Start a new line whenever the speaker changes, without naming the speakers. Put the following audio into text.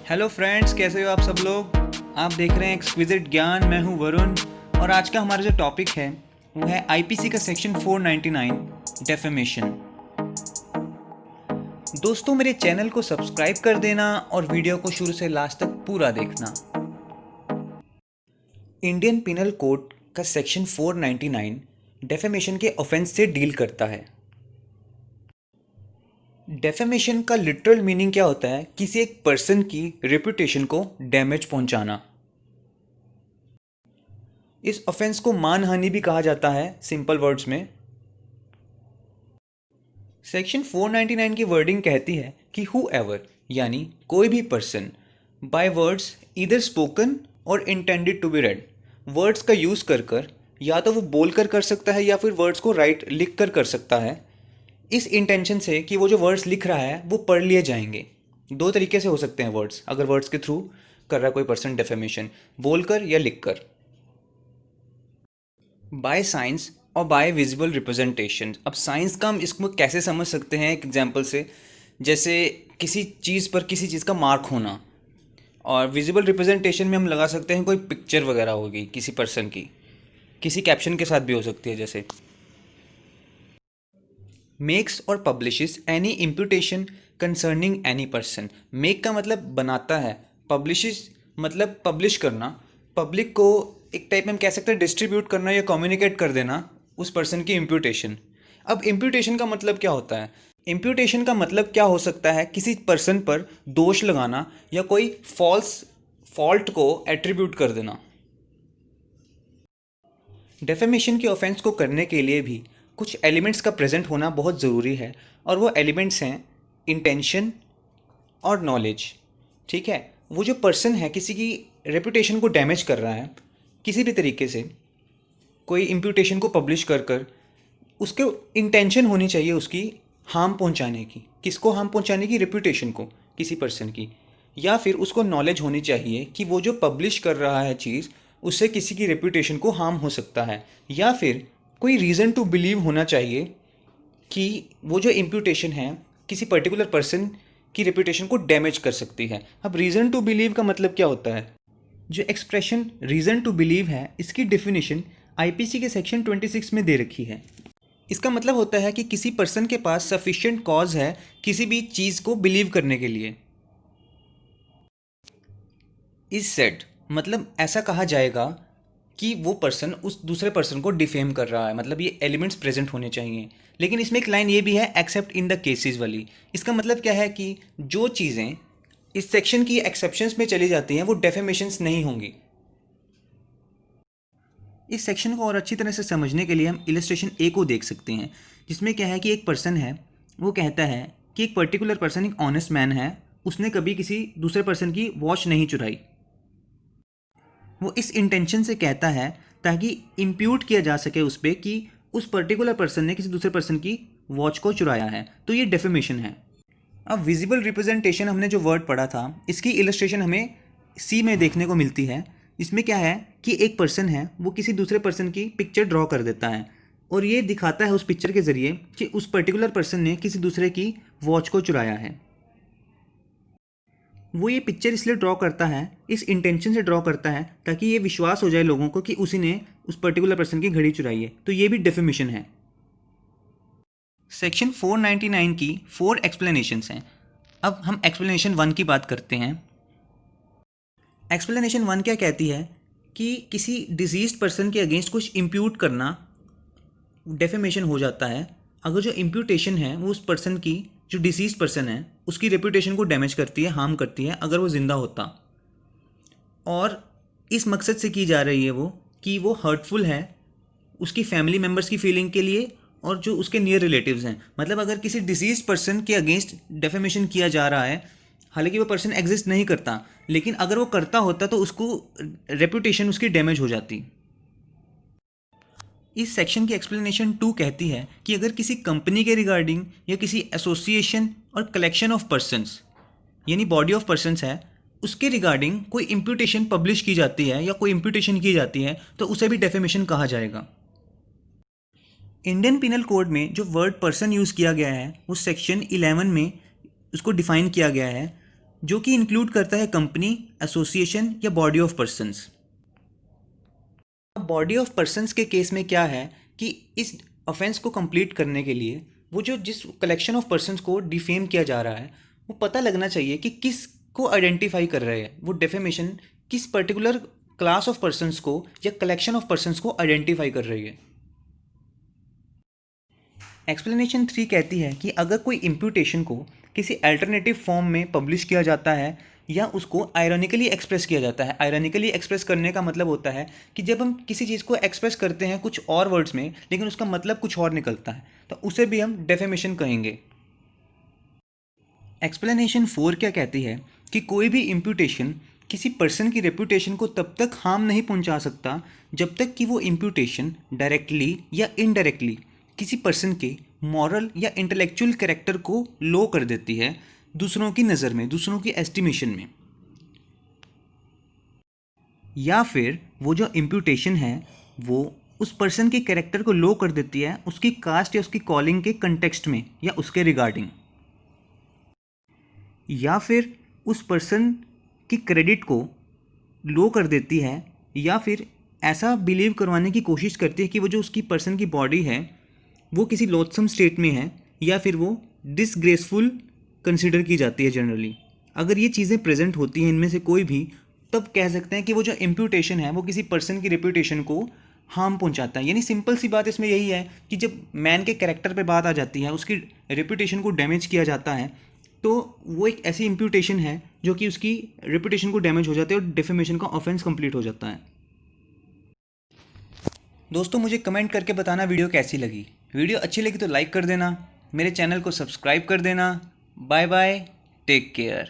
Hello friends, कैसे हो आप सब लोग। आप देख रहे हैं एक्सक्विजिट ज्ञान। मैं हूं वरुण और आज का हमारा जो टॉपिक है वो है आईपीसी का सेक्शन 499 डेफेमेशन। दोस्तों, मेरे चैनल को सब्सक्राइब कर देना और वीडियो को शुरू से लास्ट तक पूरा देखना। इंडियन पिनल कोड का सेक्शन 499 डेफेमेशन के ऑफेंस से डील करता है। डेफेमेशन का लिटरल मीनिंग क्या होता है? किसी एक पर्सन की रेपुटेशन को डैमेज पहुंचाना। इस ऑफेंस को मानहानि भी कहा जाता है सिंपल वर्ड्स में। सेक्शन 499 की वर्डिंग कहती है कि हु एवर यानी कोई भी person by words either spoken और intended to be read, words का यूज़ कर या तो वो बोल कर सकता है या फिर वर्ड्स को राइट लिख कर सकता है, इस इंटेंशन से कि वो जो वर्ड्स लिख रहा है वो पढ़ लिए जाएंगे। दो तरीके से हो सकते हैं वर्ड्स, अगर वर्ड्स के थ्रू कर रहा है कोई पर्सन डेफेमेशन, बोलकर या लिखकर। बाय साइंस और बाय विजिबल रिप्रेजेंटेशन। अब साइंस का हम इसको कैसे समझ सकते हैं? एक एग्जांपल से, जैसे किसी चीज़ पर किसी चीज़ का मार्क होना। और विजिबल रिप्रेजेंटेशन में हम लगा सकते हैं कोई पिक्चर वगैरह होगी किसी पर्सन की, किसी कैप्शन के साथ भी हो सकती है। जैसे मेक्स और publishes any imputation concerning any person. Make का मतलब बनाता है, पब्लिशेस मतलब पब्लिश करना, पब्लिक को एक टाइप में हम कह सकते हैं डिस्ट्रीब्यूट करना या कम्युनिकेट कर देना उस पर्सन की इम्प्यूटेशन। अब इम्प्यूटेशन का मतलब क्या होता है? इम्प्यूटेशन का मतलब क्या हो सकता है? किसी पर्सन पर दोष लगाना या कोई फॉल्स फॉल्ट को एट्रीब्यूट कर देना। डेफेमेशन के ऑफेंस को करने के लिए भी कुछ एलिमेंट्स का प्रेजेंट होना बहुत ज़रूरी है, और वो एलिमेंट्स हैं इंटेंशन और नॉलेज। ठीक है, वो जो पर्सन है किसी की रेपुटेशन को डैमेज कर रहा है किसी भी तरीके से, कोई इम्प्यूटेशन को पब्लिश कर उसके इंटेंशन होनी चाहिए उसकी हार्म पहुंचाने की। किसको हार्म पहुंचाने की? रेपुटेशन को, किसी पर्सन की। या फिर उसको नॉलेज होनी चाहिए कि वो जो पब्लिश कर रहा है चीज़, उससे किसी की रेपुटेशन को हार्म हो सकता है। या फिर कोई रीज़न टू बिलीव होना चाहिए कि वो जो इम्प्यूटेशन है किसी पर्टिकुलर पर्सन की रेपुटेशन को डैमेज कर सकती है। अब रीज़न टू बिलीव का मतलब क्या होता है? जो एक्सप्रेशन रीज़न टू बिलीव है, इसकी डेफिनेशन आईपीसी के सेक्शन 26 में दे रखी है। इसका मतलब होता है कि किसी पर्सन के पास सफिशिएंट कॉज है किसी भी चीज़ को बिलीव करने के लिए। इज सेड मतलब ऐसा कहा जाएगा कि वो पर्सन उस दूसरे पर्सन को डिफेम कर रहा है, मतलब ये एलिमेंट्स प्रेजेंट होने चाहिए। लेकिन इसमें एक लाइन ये भी है, एक्सेप्ट इन द केसेस वाली। इसका मतलब क्या है कि जो चीज़ें इस सेक्शन की एक्सेप्शंस में चली जाती हैं वो डेफेमेशंस नहीं होंगी। इस सेक्शन को और अच्छी तरह से समझने के लिए हम इलस्ट्रेशन ए को देख सकते हैं, जिसमें क्या है कि एक पर्सन है, वो कहता है कि एक पर्टिकुलर पर्सन एक ऑनेस्ट मैन है, उसने कभी किसी दूसरे पर्सन की वॉच नहीं चुराई। वो इस इंटेंशन से कहता है ताकि इम्प्यूट किया जा सके उस पर कि उस पर्टिकुलर पर्सन ने किसी दूसरे पर्सन की वॉच को चुराया है, तो ये डेफेमेशन है। अब विजिबल रिप्रेजेंटेशन हमने जो वर्ड पढ़ा था, इसकी इलस्ट्रेशन हमें सी में देखने को मिलती है। इसमें क्या है कि एक पर्सन है, वो किसी दूसरे पर्सन की पिक्चर ड्रॉ कर देता है और ये दिखाता है उस पिक्चर के ज़रिए कि उस पर्टिकुलर पर्सन ने किसी दूसरे की वॉच को चुराया है। वो ये पिक्चर इसलिए ड्रॉ करता है, इस इंटेंशन से ड्रॉ करता है ताकि ये विश्वास हो जाए लोगों को कि उसी ने उस पर्टिकुलर पर्सन की घड़ी चुराई है, तो ये भी डेफेमेशन है। सेक्शन 499 की 4 एक्सप्लेनेशंस हैं। अब हम एक्सप्लेनेशन 1 की बात करते हैं। एक्सप्लेनेशन 1 क्या कहती है कि किसी डिजीज्ड पर्सन के अगेंस्ट कुछ इम्प्यूट करना डेफेमेशन हो जाता है अगर जो इम्प्यूटेशन है वो उस पर्सन की, जो डिसीज पर्सन है, उसकी रेपुटेशन को डैमेज करती है, हार्म करती है अगर वो ज़िंदा होता, और इस मकसद से की जा रही है वो कि वो हर्टफुल है उसकी फैमिली मेम्बर्स की फीलिंग के लिए और जो उसके नियर रिलेटिव्स हैं। मतलब अगर किसी डिसीज पर्सन के अगेंस्ट डेफेमेशन किया जा रहा है, हालांकि वो पर्सन एग्जिस्ट नहीं करता, लेकिन अगर वो करता होता तो उसको रेपुटेशन उसकी डैमेज हो जाती। इस सेक्शन की एक्सप्लेनेशन 2 कहती है कि अगर किसी कंपनी के रिगार्डिंग या किसी एसोसिएशन और कलेक्शन ऑफ पर्सन्स यानी बॉडी ऑफ पर्सन्स है, उसके रिगार्डिंग कोई इम्प्यूटेशन पब्लिश की जाती है या कोई इम्प्यूटेशन की जाती है तो उसे भी डेफेमेशन कहा जाएगा। इंडियन पिनल कोड में जो वर्ड पर्सन यूज़ किया गया है वो सेक्शन 11 में उसको डिफाइन किया गया है। जो कि इंक्लूड करता है कंपनी, एसोसिएशन या body of persons. Body of persons के केस में क्या है कि इस ऑफेंस को कंप्लीट करने के लिए वो जो जिस कलेक्शन ऑफ पर्सन्स को डिफेम किया जा रहा है वो पता लगना चाहिए कि किस को आइडेंटिफाई कर रहे हैं, वो डेफेमेशन किस पर्टिकुलर क्लास ऑफ पर्सन्स को या कलेक्शन ऑफ पर्सन्स को आइडेंटिफाई कर रही है। एक्सप्लेनेशन 3 कहती है कि अगर कोई इम्प्यूटेशन को किसी अल्टरनेटिव फॉर्म में पब्लिश किया जाता है या उसको आयरॉनिकली एक्सप्रेस किया जाता है। आयरॉनिकली एक्सप्रेस करने का मतलब होता है कि जब हम किसी चीज़ को एक्सप्रेस करते हैं कुछ और वर्ड्स में लेकिन उसका मतलब कुछ और निकलता है, तो उसे भी हम डेफेमेशन कहेंगे। एक्सप्लेनेशन 4 क्या कहती है कि कोई भी इम्प्यूटेशन किसी पर्सन की रेपुटेशन को तब तक हार्म नहीं पहुंचा सकता जब तक कि वो इम्प्यूटेशन डायरेक्टली या इनडायरेक्टली किसी पर्सन के मॉरल या इंटेलेक्चुअल कैरेक्टर को लो कर देती है दूसरों की नज़र में, दूसरों की एस्टिमेशन में, या फिर वो जो इम्प्यूटेशन है वो उस पर्सन के कैरेक्टर को लो कर देती है उसकी कास्ट या उसकी कॉलिंग के कंटेक्स्ट में या उसके रिगार्डिंग, या फिर उस पर्सन की क्रेडिट को लो कर देती है, या फिर ऐसा बिलीव करवाने की कोशिश करती है कि वो जो उसकी पर्सन की बॉडी है वो किसी लोथसम स्टेट में है या फिर वो डिसग्रेसफुल कंसिडर की जाती है जनरली। अगर ये चीज़ें प्रेजेंट होती हैं इनमें से कोई भी, तब कह सकते हैं कि वो जो इम्प्यूटेशन है वो किसी पर्सन की रेपुटेशन को हार्म पहुंचाता है। यानी सिंपल सी बात इसमें यही है कि जब मैन के कैरेक्टर पे बात आ जाती है, उसकी रेपुटेशन को डैमेज किया जाता है, तो वो एक ऐसी इम्प्यूटेशन है जो कि उसकी रेपुटेशन को डैमेज हो जाता है और डिफेमेशन का ऑफेंस कंप्लीट हो जाता है। दोस्तों मुझे कमेंट करके बताना वीडियो कैसी लगी। वीडियो अच्छी लगी तो लाइक कर देना, मेरे चैनल को सब्सक्राइब कर देना। Bye bye, take care.